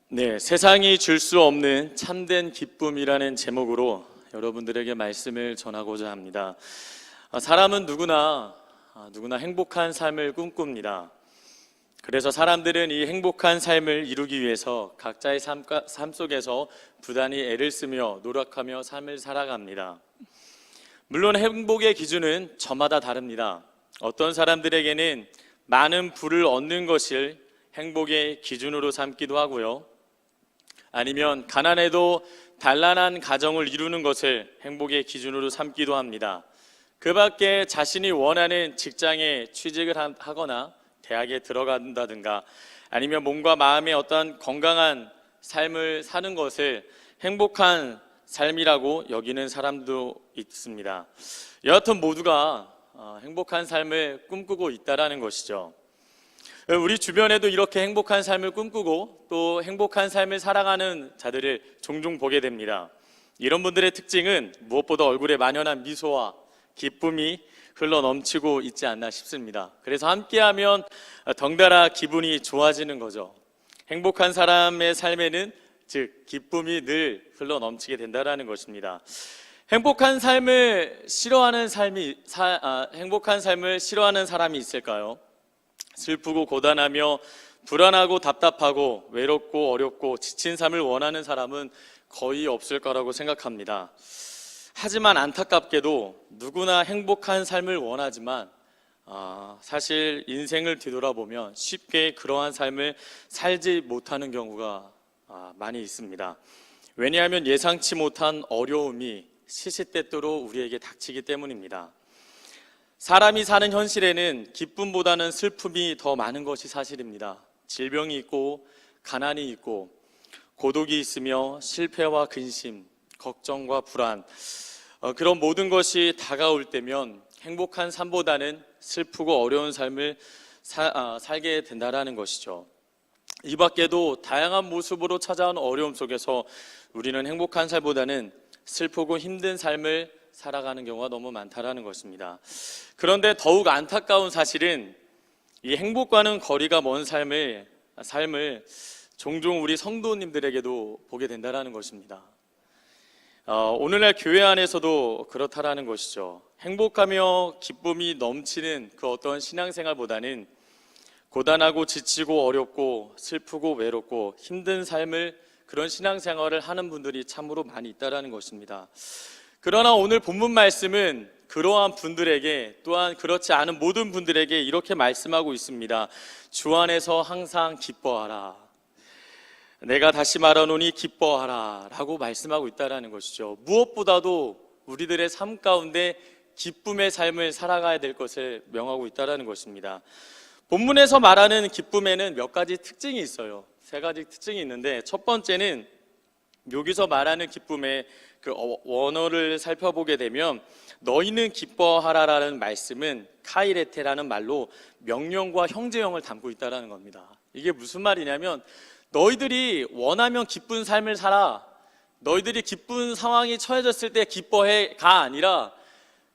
네, 세상이 줄 수 없는 참된 기쁨이라는 제목으로 여러분들에게 말씀을 전하고자 합니다. 사람은 누구나 행복한 삶을 꿈꿉니다. 그래서 사람들은 이 행복한 삶을 이루기 위해서 각자의 삶 속에서 부단히 애를 쓰며 노력하며 삶을 살아갑니다. 물론 행복의 기준은 저마다 다릅니다. 어떤 사람들에게는 많은 부를 얻는 것을 행복의 기준으로 삼기도 하고요. 아니면 가난해도 단란한 가정을 이루는 것을 행복의 기준으로 삼기도 합니다. 그 밖에 자신이 원하는 직장에 취직을 하거나 대학에 들어간다든가 아니면 몸과 마음의 어떤 건강한 삶을 사는 것을 행복한 삶이라고 여기는 사람도 있습니다. 여하튼 모두가 행복한 삶을 꿈꾸고 있다는 것이죠. 우리 주변에도 이렇게 행복한 삶을 꿈꾸고 또 행복한 삶을 살아가는 자들을 종종 보게 됩니다. 이런 분들의 특징은 무엇보다 얼굴에 만연한 미소와 기쁨이 흘러 넘치고 있지 않나 싶습니다. 그래서 함께하면 덩달아 기분이 좋아지는 거죠. 행복한 사람의 삶에는 즉 기쁨이 늘 흘러 넘치게 된다는 것입니다. 행복한 삶을 싫어하는 사람이 있을까요? 슬프고 고단하며 불안하고 답답하고 외롭고 어렵고 지친 삶을 원하는 사람은 거의 없을 거라고 생각합니다. 하지만 안타깝게도 누구나 행복한 삶을 원하지만 사실 인생을 뒤돌아보면 쉽게 그러한 삶을 살지 못하는 경우가 많이 있습니다. 왜냐하면 예상치 못한 어려움이 시시때때로 우리에게 닥치기 때문입니다. 사람이 사는 현실에는 기쁨보다는 슬픔이 더 많은 것이 사실입니다. 질병이 있고 가난이 있고 고독이 있으며 실패와 근심, 걱정과 불안, 그런 모든 것이 다가올 때면 행복한 삶보다는 슬프고 어려운 삶을 살게 된다는 것이죠. 이 밖에도 다양한 모습으로 찾아온 어려움 속에서 우리는 행복한 삶보다는 슬프고 힘든 삶을 살아가는 경우가 너무 많다는 것입니다. 그런데 더욱 안타까운 사실은 이 행복과는 거리가 먼 삶을 종종 우리 성도님들에게도 보게 된다는 것입니다. 오늘날 교회 안에서도 그렇다라는 것이죠. 행복하며 기쁨이 넘치는 그 어떤 신앙생활보다는 고단하고 지치고 어렵고 슬프고 외롭고 힘든 삶을 그런 신앙생활을 하는 분들이 참으로 많이 있다는 것입니다. 그러나 오늘 본문 말씀은 그러한 분들에게 또한 그렇지 않은 모든 분들에게 이렇게 말씀하고 있습니다. 주 안에서 항상 기뻐하라. 내가 다시 말하노니 기뻐하라 라고 말씀하고 있다는 것이죠. 무엇보다도 우리들의 삶 가운데 기쁨의 삶을 살아가야 될 것을 명하고 있다는 것입니다. 본문에서 말하는 기쁨에는 몇 가지 특징이 있어요. 세 가지 특징이 있는데 첫 번째는 여기서 말하는 기쁨의 그 원어를 살펴보게 되면 너희는 기뻐하라라는 말씀은 카이레테라는 말로 명령과 형제형을 담고 있다는 겁니다. 이게 무슨 말이냐면 너희들이 원하면 기쁜 삶을 살아, 너희들이 기쁜 상황이 처해졌을 때 기뻐해가 아니라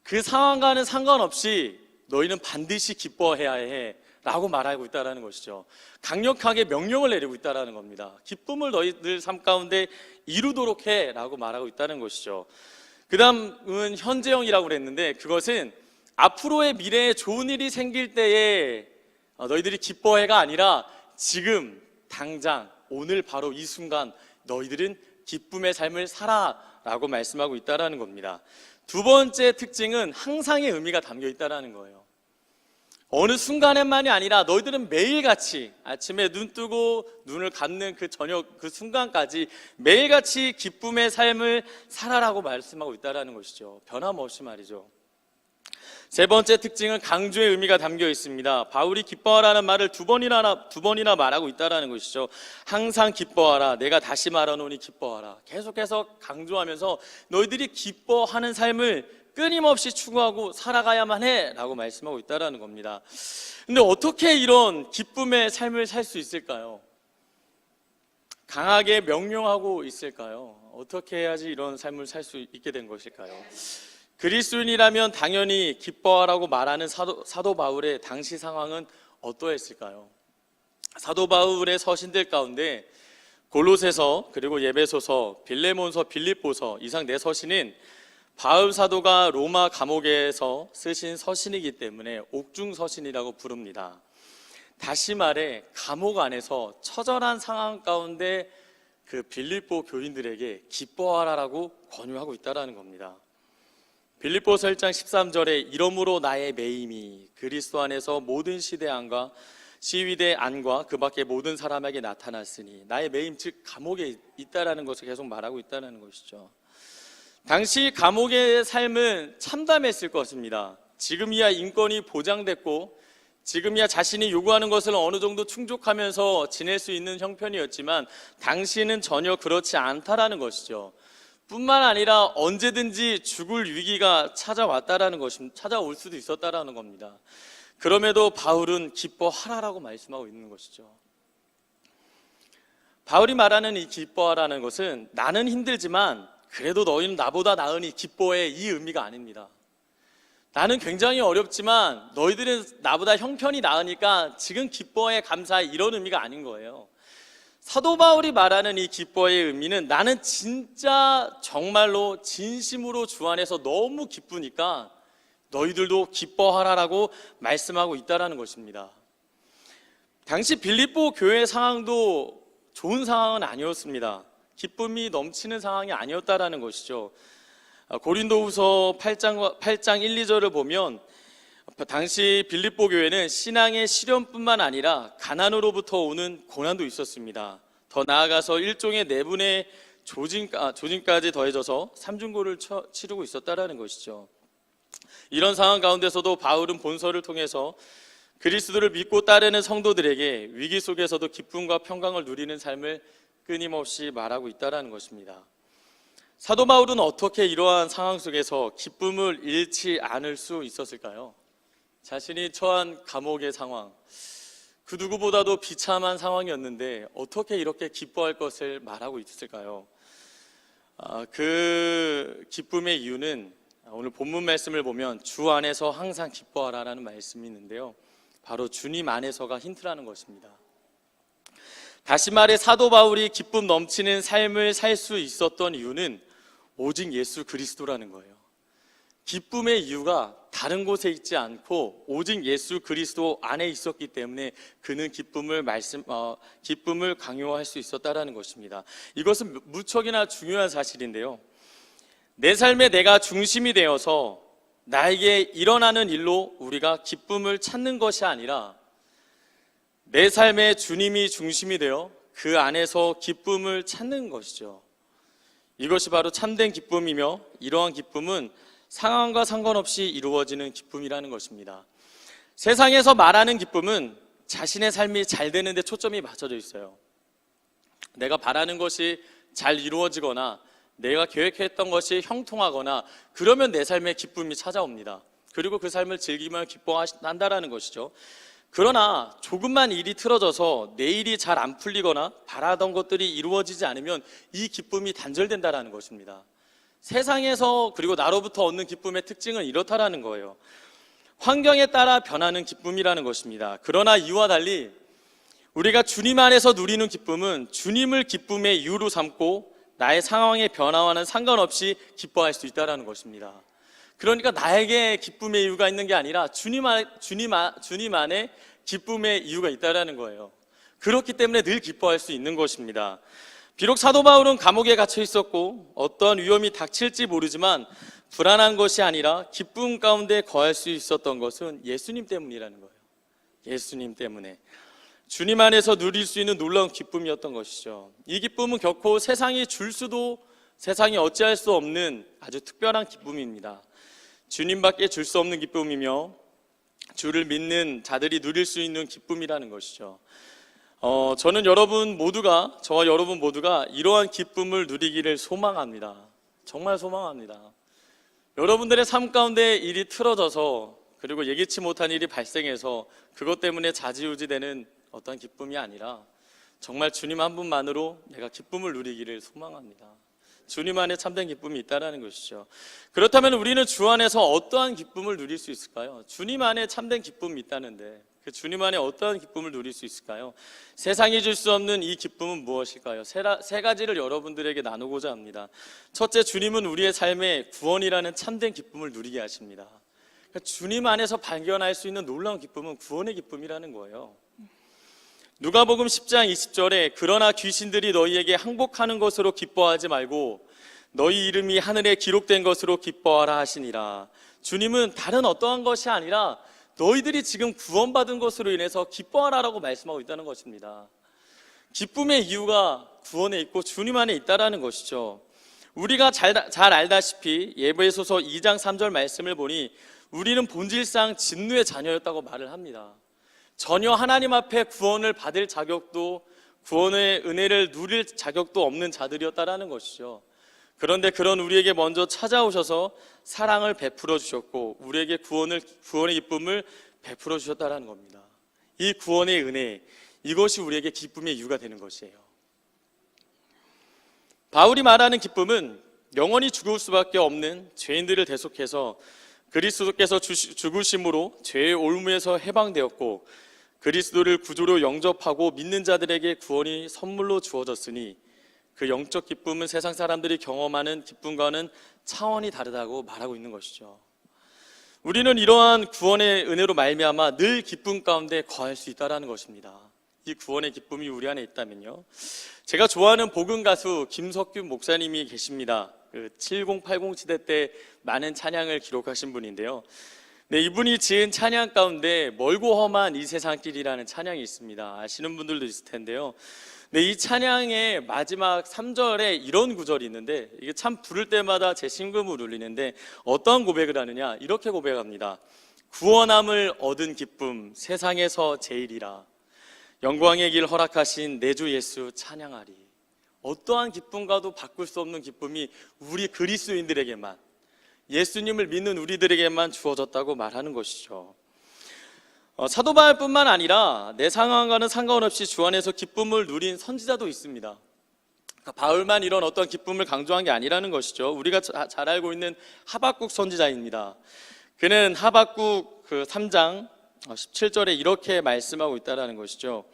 그 상황과는 상관없이 너희는 반드시 기뻐해야 해 라고 말하고 있다는 것이죠. 강력하게 명령을 내리고 있다는 겁니다. 기쁨을 너희들 삶 가운데 이루도록 해 라고 말하고 있다는 것이죠. 그 다음은 현재형이라고 그랬는데 그것은 앞으로의 미래에 좋은 일이 생길 때에 너희들이 기뻐해가 아니라 지금 당장 오늘 바로 이 순간 너희들은 기쁨의 삶을 살아 라고 말씀하고 있다는 겁니다. 두 번째 특징은 항상의 의미가 담겨 있다는 거예요. 어느 순간에만이 아니라 너희들은 매일같이 아침에 눈 뜨고 눈을 감는 그 저녁 그 순간까지 매일같이 기쁨의 삶을 살아라고 말씀하고 있다는 것이죠. 변함없이 말이죠. 세 번째 특징은 강조의 의미가 담겨 있습니다. 바울이 기뻐하라는 말을 두 번이나 말하고 있다는 것이죠. 항상 기뻐하라. 내가 다시 말하노니 기뻐하라. 계속해서 강조하면서 너희들이 기뻐하는 삶을 끊임없이 추구하고 살아가야만 해 라고 말씀하고 있다는 겁니다. 근데 어떻게 이런 기쁨의 삶을 살 수 있을까요? 강하게 명령하고 있을까요? 어떻게 해야지 이런 삶을 살 수 있게 된 것일까요? 그리스도인이라면 당연히 기뻐하라고 말하는 사도 바울의 당시 상황은 어떠했을까요? 사도 바울의 서신들 가운데 골로새서, 그리고 예배소서, 빌레몬서, 빌립보서 이상 네 서신은 바울 사도가 로마 감옥에서 쓰신 서신이기 때문에 옥중 서신이라고 부릅니다. 다시 말해 감옥 안에서 처절한 상황 가운데 그 빌립보 교인들에게 기뻐하라라고 권유하고 있다는 겁니다. 빌립보서 1장 13절에 이러므로 나의 매임이 그리스도 안에서 모든 시대안과 시위대 안과 그 밖의 모든 사람에게 나타났으니, 나의 매임 즉 감옥에 있다라는 것을 계속 말하고 있다는 것이죠. 당시 감옥의 삶은 참담했을 것입니다. 지금이야 인권이 보장됐고 지금이야 자신이 요구하는 것을 어느 정도 충족하면서 지낼 수 있는 형편이었지만 당시는 전혀 그렇지 않다라는 것이죠. 뿐만 아니라 언제든지 죽을 위기가 찾아왔다라는 것입니다. 찾아올 수도 있었다라는 겁니다. 그럼에도 바울은 기뻐하라라고 말씀하고 있는 것이죠. 바울이 말하는 이 기뻐하라는 것은 나는 힘들지만 그래도 너희는 나보다 나으니 기뻐해, 이 의미가 아닙니다. 나는 굉장히 어렵지만 너희들은 나보다 형편이 나으니까 지금 기뻐해, 감사해, 이런 의미가 아닌 거예요. 사도 바울이 말하는 이 기뻐의 의미는 나는 진짜 정말로 진심으로 주 안에서 너무 기쁘니까 너희들도 기뻐하라라고 말씀하고 있다는 것입니다. 당시 빌립보 교회 상황도 좋은 상황은 아니었습니다. 기쁨이 넘치는 상황이 아니었다라는 것이죠. 고린도후서 8장 1, 2절을 보면 당시 빌립보 교회는 신앙의 시련뿐만 아니라 가난으로부터 오는 고난도 있었습니다. 더 나아가서 일종의 내분의 조짐까지 더해져서 삼중고를 치르고 있었다라는 것이죠. 이런 상황 가운데서도 바울은 본서를 통해서 그리스도를 믿고 따르는 성도들에게 위기 속에서도 기쁨과 평강을 누리는 삶을 끊임없이 말하고 있다는 것입니다. 사도 바울은 어떻게 이러한 상황 속에서 기쁨을 잃지 않을 수 있었을까요? 자신이 처한 감옥의 상황, 그 누구보다도 비참한 상황이었는데 어떻게 이렇게 기뻐할 것을 말하고 있었을까요? 그 기쁨의 이유는 오늘 본문 말씀을 보면 주 안에서 항상 기뻐하라라는 말씀이 있는데요, 바로 주님 안에서가 힌트라는 것입니다. 다시 말해 사도 바울이 기쁨 넘치는 삶을 살 수 있었던 이유는 오직 예수 그리스도라는 거예요. 기쁨의 이유가 다른 곳에 있지 않고 오직 예수 그리스도 안에 있었기 때문에 그는 기쁨을 강요할 수 있었다라는 것입니다. 이것은 무척이나 중요한 사실인데요, 내 삶에 내가 중심이 되어서 나에게 일어나는 일로 우리가 기쁨을 찾는 것이 아니라 내 삶에 주님이 중심이 되어 그 안에서 기쁨을 찾는 것이죠. 이것이 바로 참된 기쁨이며 이러한 기쁨은 상황과 상관없이 이루어지는 기쁨이라는 것입니다. 세상에서 말하는 기쁨은 자신의 삶이 잘 되는 데 초점이 맞춰져 있어요. 내가 바라는 것이 잘 이루어지거나 내가 계획했던 것이 형통하거나 그러면 내 삶에 기쁨이 찾아옵니다. 그리고 그 삶을 즐기며 기뻐한다라는 것이죠. 그러나 조금만 일이 틀어져서 내 일이 잘 안 풀리거나 바라던 것들이 이루어지지 않으면 이 기쁨이 단절된다라는 것입니다. 세상에서 그리고 나로부터 얻는 기쁨의 특징은 이렇다라는 거예요. 환경에 따라 변하는 기쁨이라는 것입니다. 그러나 이와 달리 우리가 주님 안에서 누리는 기쁨은 주님을 기쁨의 이유로 삼고 나의 상황의 변화와는 상관없이 기뻐할 수 있다는 것입니다. 그러니까 나에게 기쁨의 이유가 있는 게 아니라 주님 안에 기쁨의 이유가 있다는 거예요. 그렇기 때문에 늘 기뻐할 수 있는 것입니다. 비록 사도 바울은 감옥에 갇혀 있었고 어떠한 위험이 닥칠지 모르지만 불안한 것이 아니라 기쁨 가운데 거할 수 있었던 것은 예수님 때문이라는 거예요. 예수님 때문에 주님 안에서 누릴 수 있는 놀라운 기쁨이었던 것이죠. 이 기쁨은 결코 세상이 어찌할 수 없는 아주 특별한 기쁨입니다. 주님밖에 줄 수 없는 기쁨이며 주를 믿는 자들이 누릴 수 있는 기쁨이라는 것이죠. 저와 여러분 모두가 이러한 기쁨을 누리기를 소망합니다. 정말 소망합니다. 여러분들의 삶 가운데 일이 틀어져서 그리고 예기치 못한 일이 발생해서 그것 때문에 좌지우지되는 어떤 기쁨이 아니라 정말 주님 한 분만으로 내가 기쁨을 누리기를 소망합니다. 주님 안에 참된 기쁨이 있다는 것이죠. 그렇다면 우리는 주 안에서 어떠한 기쁨을 누릴 수 있을까요? 주님 안에 참된 기쁨이 있다는데 그 주님 안에 어떠한 기쁨을 누릴 수 있을까요? 세상이 줄 수 없는 이 기쁨은 무엇일까요? 세 가지를 여러분들에게 나누고자 합니다. 첫째, 주님은 우리의 삶에 구원이라는 참된 기쁨을 누리게 하십니다. 그러니까 주님 안에서 발견할 수 있는 놀라운 기쁨은 구원의 기쁨이라는 거예요. 누가복음 10장 20절에 그러나 귀신들이 너희에게 항복하는 것으로 기뻐하지 말고 너희 이름이 하늘에 기록된 것으로 기뻐하라 하시니라. 주님은 다른 어떠한 것이 아니라 너희들이 지금 구원받은 것으로 인해서 기뻐하라라고 말씀하고 있다는 것입니다. 기쁨의 이유가 구원에 있고 주님 안에 있다라는 것이죠. 우리가 잘 알다시피 에베소서 2장 3절 말씀을 보니 우리는 본질상 진노의 자녀였다고 말을 합니다. 전혀 하나님 앞에 구원을 받을 자격도, 구원의 은혜를 누릴 자격도 없는 자들이었다라는 것이죠. 그런데 그런 우리에게 먼저 찾아오셔서 사랑을 베풀어 주셨고 우리에게 구원의 기쁨을 베풀어 주셨다는 겁니다. 이 구원의 은혜, 이것이 우리에게 기쁨의 이유가 되는 것이에요. 바울이 말하는 기쁨은 영원히 죽을 수밖에 없는 죄인들을 대속해서 그리스도께서 죽으심으로 죄의 올무에서 해방되었고 그리스도를 구주로 영접하고 믿는 자들에게 구원이 선물로 주어졌으니 그 영적 기쁨은 세상 사람들이 경험하는 기쁨과는 차원이 다르다고 말하고 있는 것이죠. 우리는 이러한 구원의 은혜로 말미암아 늘 기쁨 가운데 거할 수 있다는 것입니다. 이 구원의 기쁨이 우리 안에 있다면요. 제가 좋아하는 복음 가수 김석균 목사님이 계십니다. 7080 시대 때 많은 찬양을 기록하신 분인데요. 네, 이분이 지은 찬양 가운데 멀고 험한 이 세상길이라는 찬양이 있습니다. 아시는 분들도 있을 텐데요. 네, 이 찬양의 마지막 3절에 이런 구절이 있는데 이게 참 부를 때마다 제 심금을 울리는데 어떤 고백을 하느냐, 이렇게 고백합니다. 구원함을 얻은 기쁨 세상에서 제일이라 영광의 길 허락하신 내 주 예수 찬양하리. 어떠한 기쁨과도 바꿀 수 없는 기쁨이 우리 그리스도인들에게만, 예수님을 믿는 우리들에게만 주어졌다고 말하는 것이죠. 사도 바울뿐만 아니라 내 상황과는 상관없이 주 안에서 기쁨을 누린 선지자도 있습니다. 그러니까 바울만 이런 어떤 기쁨을 강조한 게 아니라는 것이죠. 우리가 잘 알고 있는 하박국 선지자입니다. 그는 하박국 3장 17절에 이렇게 말씀하고 있다는 것이죠.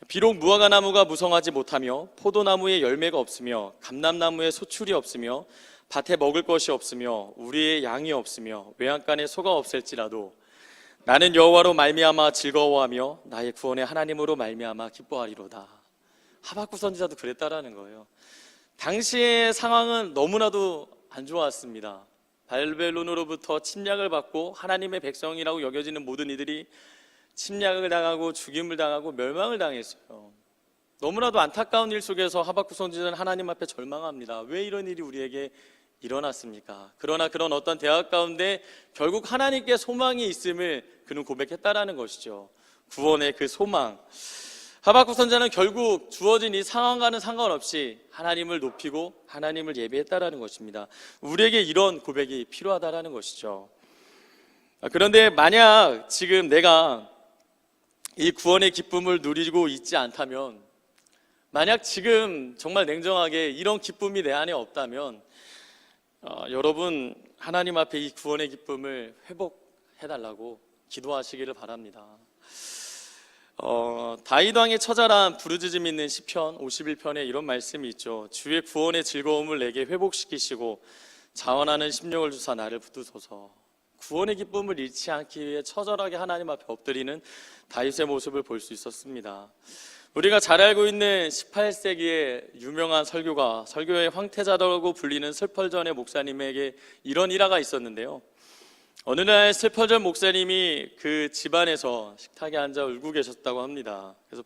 비록 무화과 나무가 무성하지 못하며 포도나무에 열매가 없으며 감람나무에 소출이 없으며 밭에 먹을 것이 없으며 우리의 양이 없으며 외양간에 소가 없을지라도 나는 여호와로 말미암아 즐거워하며 나의 구원의 하나님으로 말미암아 기뻐하리로다. 하박국 선지자도 그랬다라는 거예요. 당시의 상황은 너무나도 안 좋았습니다. 바벨론으로부터 침략을 받고 하나님의 백성이라고 여겨지는 모든 이들이 침략을 당하고 죽임을 당하고 멸망을 당했어요. 너무나도 안타까운 일 속에서 하박국 선지자는 하나님 앞에 절망합니다. 왜 이런 일이 우리에게 일어났습니까? 그러나 그런 어떤 대학 가운데 결국 하나님께 소망이 있음을 그는 고백했다라는 것이죠. 구원의 그 소망. 하박국 선지자는 결국 주어진 이 상황과는 상관없이 하나님을 높이고 하나님을 예배했다라는 것입니다. 우리에게 이런 고백이 필요하다라는 것이죠. 그런데 만약 지금 내가 이 구원의 기쁨을 누리고 있지 않다면, 만약 지금 정말 냉정하게 이런 기쁨이 내 안에 없다면 여러분 하나님 앞에 이 구원의 기쁨을 회복해달라고 기도하시기를 바랍니다. 다윗 왕의 처자란 부르짖음 있는 시편 51편에 이런 말씀이 있죠. 주의 구원의 즐거움을 내게 회복시키시고 자원하는 심령을 주사 나를 붙드소서. 구원의 기쁨을 잃지 않기 위해 처절하게 하나님 앞에 엎드리는 다윗의 모습을 볼 수 있었습니다. 우리가 잘 알고 있는 18세기의 유명한 설교가, 설교의 황태자라고 불리는 슬펄전의 목사님에게 이런 일화가 있었는데요. 어느 날 슬펄전 목사님이 그 집안에서 식탁에 앉아 울고 계셨다고 합니다. 그래서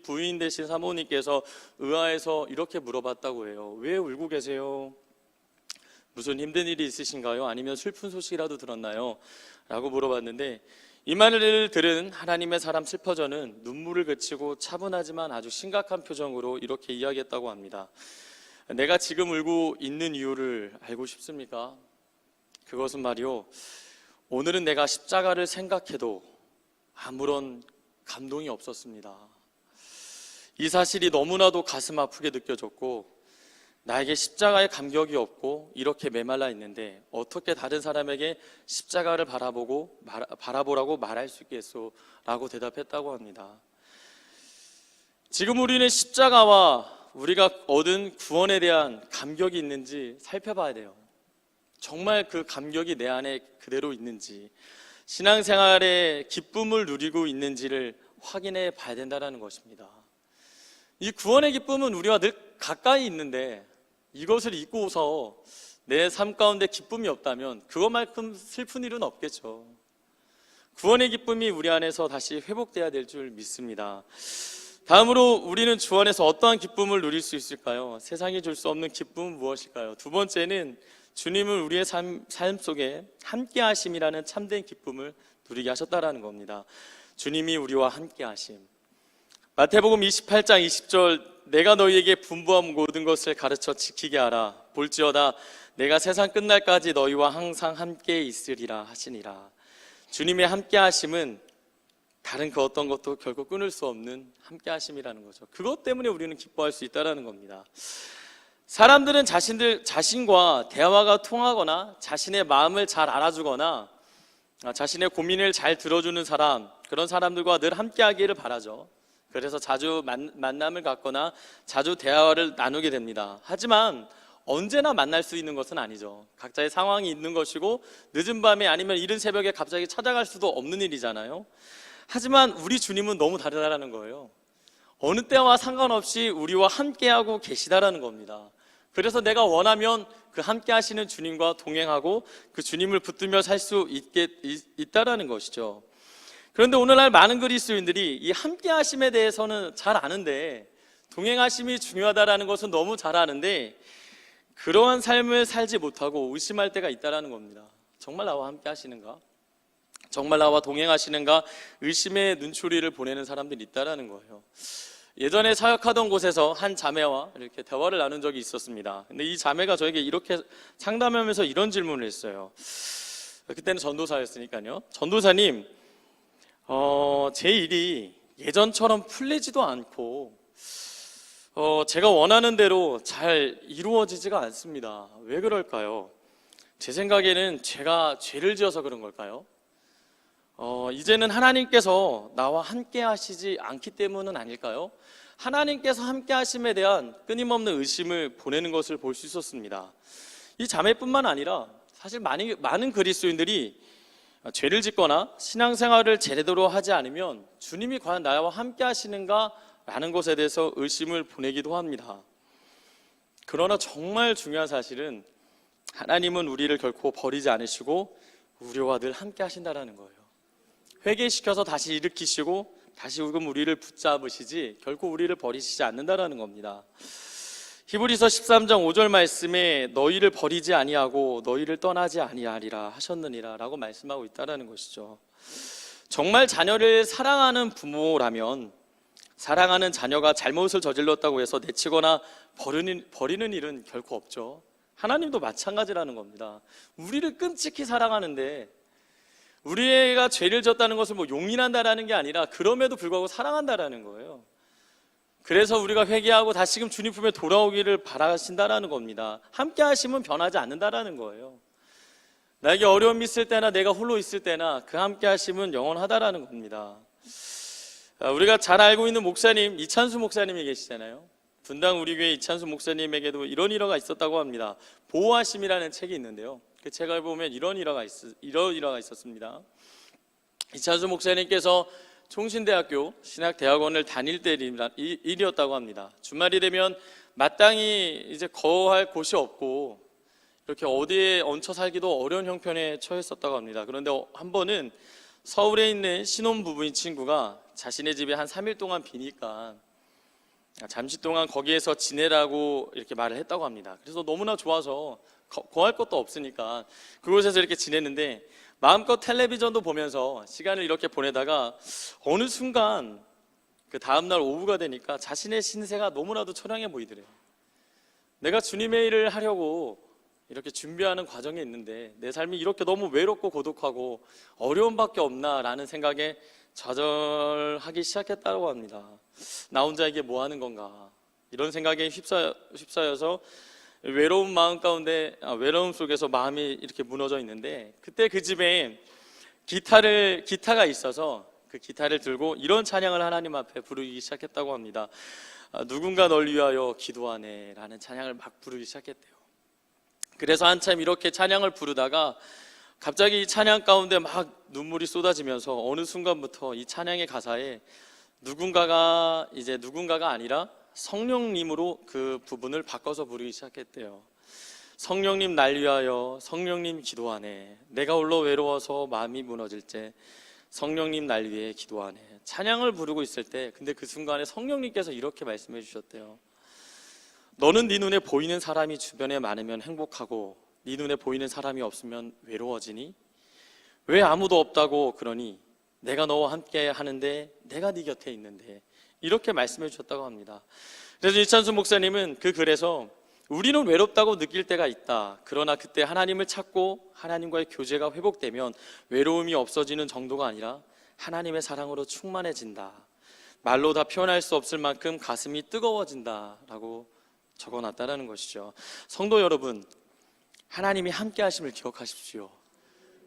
부인 되신 사모님께서 의아해서 이렇게 물어봤다고 해요. 왜 울고 계세요? 무슨 힘든 일이 있으신가요? 아니면 슬픈 소식이라도 들었나요? 라고 물어봤는데 이 말을 들은 하나님의 사람 슬퍼전은 눈물을 그치고 차분하지만 아주 심각한 표정으로 이렇게 이야기했다고 합니다. 내가 지금 울고 있는 이유를 알고 싶습니까? 그것은 말이요, 오늘은 내가 십자가를 생각해도 아무런 감동이 없었습니다. 이 사실이 너무나도 가슴 아프게 느껴졌고 나에게 십자가의 감격이 없고 이렇게 메말라 있는데 어떻게 다른 사람에게 십자가를 바라보라고 말할 수 있겠소? 라고 대답했다고 합니다. 지금 우리는 십자가와 우리가 얻은 구원에 대한 감격이 있는지 살펴봐야 돼요. 정말 그 감격이 내 안에 그대로 있는지, 신앙생활의 기쁨을 누리고 있는지를 확인해 봐야 된다는 것입니다. 이 구원의 기쁨은 우리와 늘 가까이 있는데 이것을 잊고서 내 삶 가운데 기쁨이 없다면 그것만큼 슬픈 일은 없겠죠. 구원의 기쁨이 우리 안에서 다시 회복돼야 될 줄 믿습니다. 다음으로 우리는 주 안에서 어떠한 기쁨을 누릴 수 있을까요? 세상이 줄 수 없는 기쁨은 무엇일까요? 두 번째는 주님은 우리의 삶 속에 함께 하심이라는 참된 기쁨을 누리게 하셨다라는 겁니다. 주님이 우리와 함께 하심. 마태복음 28장 20절, 내가 너희에게 분부한 모든 것을 가르쳐 지키게 하라. 볼지어다 내가 세상 끝날까지 너희와 항상 함께 있으리라 하시니라. 주님의 함께 하심은 다른 그 어떤 것도 결코 끊을 수 없는 함께 하심이라는 거죠. 그것 때문에 우리는 기뻐할 수 있다는 겁니다. 사람들은 자신과 대화가 통하거나 자신의 마음을 잘 알아주거나 자신의 고민을 잘 들어주는 사람, 그런 사람들과 늘 함께 하기를 바라죠. 그래서 자주 만남을 갖거나 자주 대화를 나누게 됩니다. 하지만 언제나 만날 수 있는 것은 아니죠. 각자의 상황이 있는 것이고 늦은 밤에 아니면 이른 새벽에 갑자기 찾아갈 수도 없는 일이잖아요. 하지만 우리 주님은 너무 다르다라는 거예요. 어느 때와 상관없이 우리와 함께하고 계시다라는 겁니다. 그래서 내가 원하면 그 함께 하시는 주님과 동행하고 그 주님을 붙들며 살 수 있다라는 것이죠. 그런데 오늘날 많은 그리스도인들이 이 함께 하심에 대해서는 잘 아는데, 동행하심이 중요하다라는 것은 너무 잘 아는데 그러한 삶을 살지 못하고 의심할 때가 있다라는 겁니다. 정말 나와 함께 하시는가? 정말 나와 동행하시는가? 의심의 눈초리를 보내는 사람들이 있다라는 거예요. 예전에 사역하던 곳에서 한 자매와 이렇게 대화를 나눈 적이 있었습니다. 근데 이 자매가 저에게 이렇게 상담하면서 이런 질문을 했어요. 그때는 전도사였으니까요. 전도사님, 제 일이 예전처럼 풀리지도 않고 제가 원하는 대로 잘 이루어지지가 않습니다. 왜 그럴까요? 제 생각에는 제가 죄를 지어서 그런 걸까요? 이제는 하나님께서 나와 함께 하시지 않기 때문은 아닐까요? 하나님께서 함께 하심에 대한 끊임없는 의심을 보내는 것을 볼 수 있었습니다. 이 자매뿐만 아니라 사실 많은 그리스도인들이 죄를 짓거나 신앙생활을 제대로 하지 않으면 주님이 과연 나와 함께 하시는가? 라는 것에 대해서 의심을 보내기도 합니다. 그러나 정말 중요한 사실은 하나님은 우리를 결코 버리지 않으시고 우리와 늘 함께 하신다는 거예요. 회개시켜서 다시 일으키시고 다시 우리를 붙잡으시지 결코 우리를 버리시지 않는다는 겁니다. 히브리서 13장 5절 말씀에 너희를 버리지 아니하고 너희를 떠나지 아니하리라 하셨느니라 라고 말씀하고 있다는 것이죠. 정말 자녀를 사랑하는 부모라면 사랑하는 자녀가 잘못을 저질렀다고 해서 내치거나 버리는 일은 결코 없죠. 하나님도 마찬가지라는 겁니다. 우리를 끔찍히 사랑하는데 우리가 죄를 졌다는 것을 용인한다라는 게 아니라 그럼에도 불구하고 사랑한다라는 거예요. 그래서 우리가 회개하고 다시금 주님 품에 돌아오기를 바라신다라는 겁니다. 함께 하심은 변하지 않는다라는 거예요. 나에게 어려움이 있을 때나 내가 홀로 있을 때나 그 함께 하심은 영원하다라는 겁니다. 우리가 잘 알고 있는 목사님, 이찬수 목사님이 계시잖아요. 분당 우리 교회 이찬수 목사님에게도 이런 일화가 있었다고 합니다. 보호하심이라는 책이 있는데요. 그 책을 보면 이런 일화가 있었습니다. 이찬수 목사님께서 총신대학교 신학대학원을 다닐 때 일이었다고 합니다. 주말이 되면 마땅히 이제 거할 곳이 없고 이렇게 어디에 얹혀 살기도 어려운 형편에 처했었다고 합니다. 그런데 한 번은 서울에 있는 신혼부부인 친구가 자신의 집에 한 3일 동안 비니까 잠시 동안 거기에서 지내라고 이렇게 말을 했다고 합니다. 그래서 너무나 좋아서 거할 것도 없으니까 그곳에서 이렇게 지냈는데 마음껏 텔레비전도 보면서 시간을 이렇게 보내다가 어느 순간 그 다음날 오후가 되니까 자신의 신세가 너무나도 처량해 보이더래요. 내가 주님의 일을 하려고 이렇게 준비하는 과정에 있는데 내 삶이 이렇게 너무 외롭고 고독하고 어려움밖에 없나라는 생각에 좌절하기 시작했다고 합니다. 나 혼자 이게 뭐 하는 건가 이런 생각에 휩싸여서 외로운 마음 가운데 외로움 속에서 마음이 이렇게 무너져 있는데, 그때 그 집에 기타가 있어서 그 기타를 들고 이런 찬양을 하나님 앞에 부르기 시작했다고 합니다. 누군가 널 위하여 기도하네 라는 찬양을 막 부르기 시작했대요. 그래서 한참 이렇게 찬양을 부르다가 갑자기 이 찬양 가운데 막 눈물이 쏟아지면서 어느 순간부터 이 찬양의 가사에 누군가가 아니라 성령님으로 그 부분을 바꿔서 부르기 시작했대요. 성령님 날 위하여 성령님 기도하네, 내가 홀로 외로워서 마음이 무너질 때 성령님 날 위해 기도하네. 찬양을 부르고 있을 때 근데 그 순간에 성령님께서 이렇게 말씀해 주셨대요. 너는 네 눈에 보이는 사람이 주변에 많으면 행복하고 네 눈에 보이는 사람이 없으면 외로워지니? 왜 아무도 없다고 그러니? 내가 너와 함께 하는데 내가 네 곁에 있는데. 이렇게 말씀해 주셨다고 합니다. 그래서 이찬수 목사님은 그 글에서 우리는 외롭다고 느낄 때가 있다. 그러나 그때 하나님을 찾고 하나님과의 교제가 회복되면 외로움이 없어지는 정도가 아니라 하나님의 사랑으로 충만해진다. 말로 다 표현할 수 없을 만큼 가슴이 뜨거워진다 라고 적어놨다는 것이죠. 성도 여러분, 하나님이 함께 하심을 기억하십시오.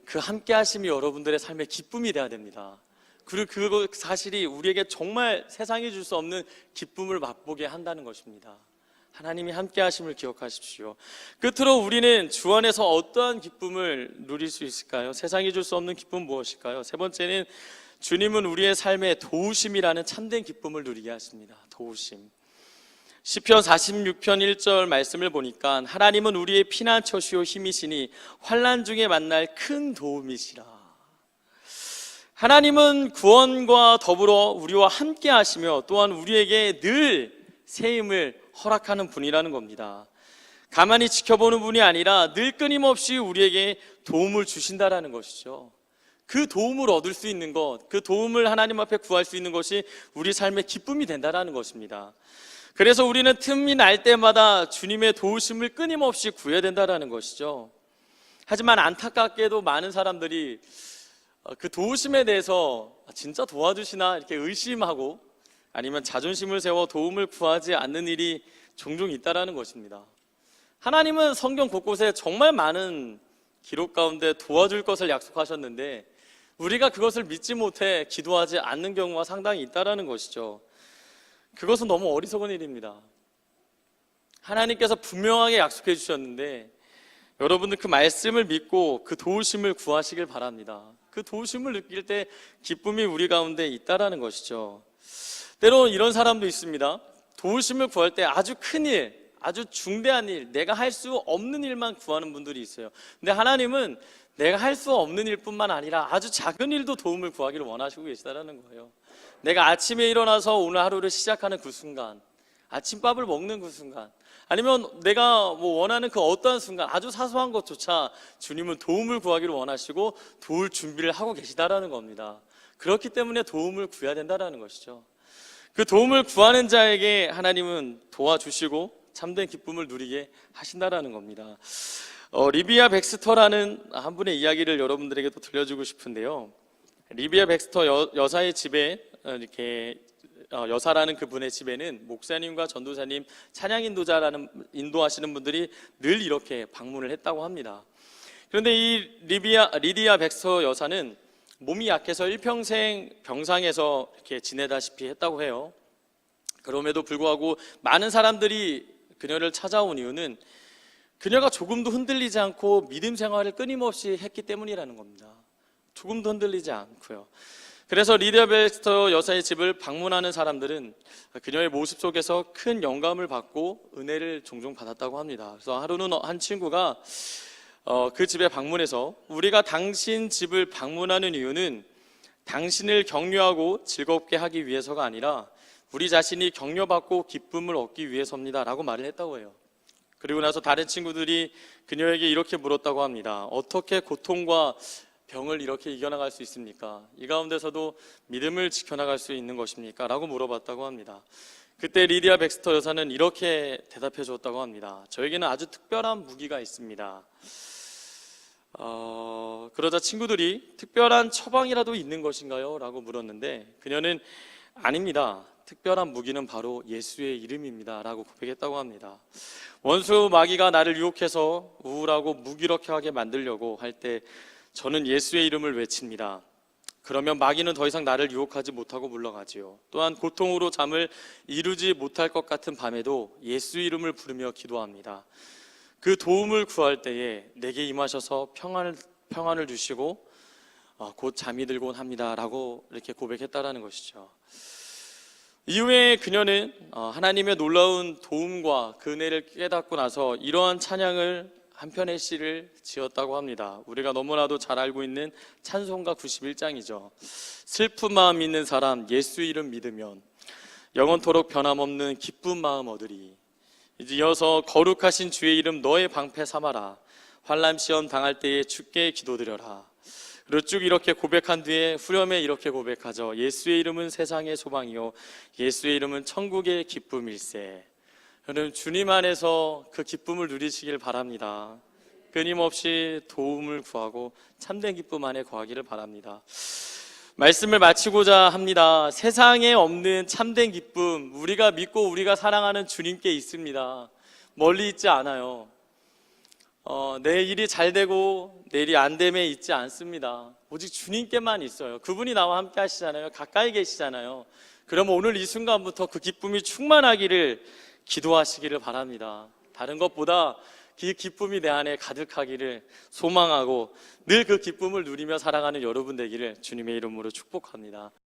그 함께 하심이 여러분들의 삶의 기쁨이 되어야 됩니다. 그리고 그 사실이 우리에게 정말 세상이 줄 수 없는 기쁨을 맛보게 한다는 것입니다. 하나님이 함께 하심을 기억하십시오. 끝으로 우리는 주 안에서 어떠한 기쁨을 누릴 수 있을까요? 세상이 줄 수 없는 기쁨 무엇일까요? 세 번째는 주님은 우리의 삶에 도우심이라는 참된 기쁨을 누리게 하십니다. 도우심. 시편 46편 1절 말씀을 보니까 하나님은 우리의 피난처시오 힘이시니 환난 중에 만날 큰 도움이시라. 하나님은 구원과 더불어 우리와 함께 하시며 또한 우리에게 늘 새 힘을 허락하는 분이라는 겁니다. 가만히 지켜보는 분이 아니라 늘 끊임없이 우리에게 도움을 주신다라는 것이죠. 그 도움을 얻을 수 있는 것, 그 도움을 하나님 앞에 구할 수 있는 것이 우리 삶의 기쁨이 된다라는 것입니다. 그래서 우리는 틈이 날 때마다 주님의 도우심을 끊임없이 구해야 된다라는 것이죠. 하지만 안타깝게도 많은 사람들이 그 도우심에 대해서 진짜 도와주시나 이렇게 의심하고 아니면 자존심을 세워 도움을 구하지 않는 일이 종종 있다라는 것입니다. 하나님은 성경 곳곳에 정말 많은 기록 가운데 도와줄 것을 약속하셨는데 우리가 그것을 믿지 못해 기도하지 않는 경우가 상당히 있다라는 것이죠. 그것은 너무 어리석은 일입니다. 하나님께서 분명하게 약속해 주셨는데 여러분들 그 말씀을 믿고 그 도우심을 구하시길 바랍니다. 그 도우심을 느낄 때 기쁨이 우리 가운데 있다라는 것이죠. 때로 이런 사람도 있습니다. 도우심을 구할 때 아주 큰 일, 아주 중대한 일, 내가 할 수 없는 일만 구하는 분들이 있어요. 근데 하나님은 내가 할 수 없는 일뿐만 아니라 아주 작은 일도 도움을 구하기를 원하시고 계시다는 거예요. 내가 아침에 일어나서 오늘 하루를 시작하는 그 순간, 아침밥을 먹는 그 순간, 아니면 내가 원하는 그 어떠한 순간, 아주 사소한 것조차 주님은 도움을 구하기를 원하시고 도울 준비를 하고 계시다라는 겁니다. 그렇기 때문에 도움을 구해야 된다는 것이죠. 그 도움을 구하는 자에게 하나님은 도와주시고 참된 기쁨을 누리게 하신다라는 겁니다. 리비아 백스터라는 한 분의 이야기를 여러분들에게 또 들려주고 싶은데요. 리비아 백스터 여사의 집에 이렇게 여사라는 그분의 집에는 목사님과 전도사님, 찬양 인도하시는 분들이 늘 이렇게 방문을 했다고 합니다. 그런데 이 리디아 백스터 여사는 몸이 약해서 일평생 병상에서 이렇게 지내다시피 했다고 해요. 그럼에도 불구하고 많은 사람들이 그녀를 찾아온 이유는 그녀가 조금도 흔들리지 않고 믿음 생활을 끊임없이 했기 때문이라는 겁니다. 조금도 흔들리지 않고요. 그래서 리디아 백스터 여사의 집을 방문하는 사람들은 그녀의 모습 속에서 큰 영감을 받고 은혜를 종종 받았다고 합니다. 그래서 하루는 한 친구가 그 집에 방문해서 우리가 당신 집을 방문하는 이유는 당신을 격려하고 즐겁게 하기 위해서가 아니라 우리 자신이 격려받고 기쁨을 얻기 위해서입니다 라고 말을 했다고 해요. 그리고 나서 다른 친구들이 그녀에게 이렇게 물었다고 합니다. 어떻게 고통과 병을 이렇게 이겨나갈 수 있습니까? 이 가운데서도 믿음을 지켜나갈 수 있는 것입니까? 라고 물어봤다고 합니다. 그때 리디아 백스터 여사는 이렇게 대답해 주었다고 합니다. 저에게는 아주 특별한 무기가 있습니다. 그러자 친구들이 특별한 처방이라도 있는 것인가요? 라고 물었는데 그녀는 아닙니다. 특별한 무기는 바로 예수의 이름입니다 라고 고백했다고 합니다. 원수 마귀가 나를 유혹해서 우울하고 무기력하게 만들려고 할 때 저는 예수의 이름을 외칩니다. 그러면 마귀는 더 이상 나를 유혹하지 못하고 물러가지요. 또한 고통으로 잠을 이루지 못할 것 같은 밤에도 예수 이름을 부르며 기도합니다. 그 도움을 구할 때에 내게 임하셔서 평안을 주시고 곧 잠이 들곤 합니다 라고 이렇게 고백했다라는 것이죠. 이후에 그녀는 하나님의 놀라운 도움과 그 은혜를 깨닫고 나서 이러한 찬양을 한 편의 시를 지었다고 합니다. 우리가 너무나도 잘 알고 있는 찬송가 91장이죠. 슬픈 마음 있는 사람 예수 이름 믿으면 영원토록 변함없는 기쁜 마음 얻으리. 이제 이어서 거룩하신 주의 이름 너의 방패 삼아라. 환난 시험 당할 때에 주께 기도드려라. 그리고 쭉 이렇게 고백한 뒤에 후렴에 이렇게 고백하죠. 예수의 이름은 세상의 소망이요 예수의 이름은 천국의 기쁨일세. 여러분 주님 안에서 그 기쁨을 누리시길 바랍니다. 끊임없이 도움을 구하고 참된 기쁨 안에 거하기를 바랍니다. 말씀을 마치고자 합니다. 세상에 없는 참된 기쁨, 우리가 믿고 우리가 사랑하는 주님께 있습니다. 멀리 있지 않아요. 내 일이 잘 되고 내 일이 안 됨에 있지 않습니다. 오직 주님께만 있어요. 그분이 나와 함께 하시잖아요. 가까이 계시잖아요. 그러면 오늘 이 순간부터 그 기쁨이 충만하기를 기도하시기를 바랍니다. 다른 것보다 그 기쁨이 내 안에 가득하기를 소망하고 늘 그 기쁨을 누리며 살아가는 여러분 되기를 주님의 이름으로 축복합니다.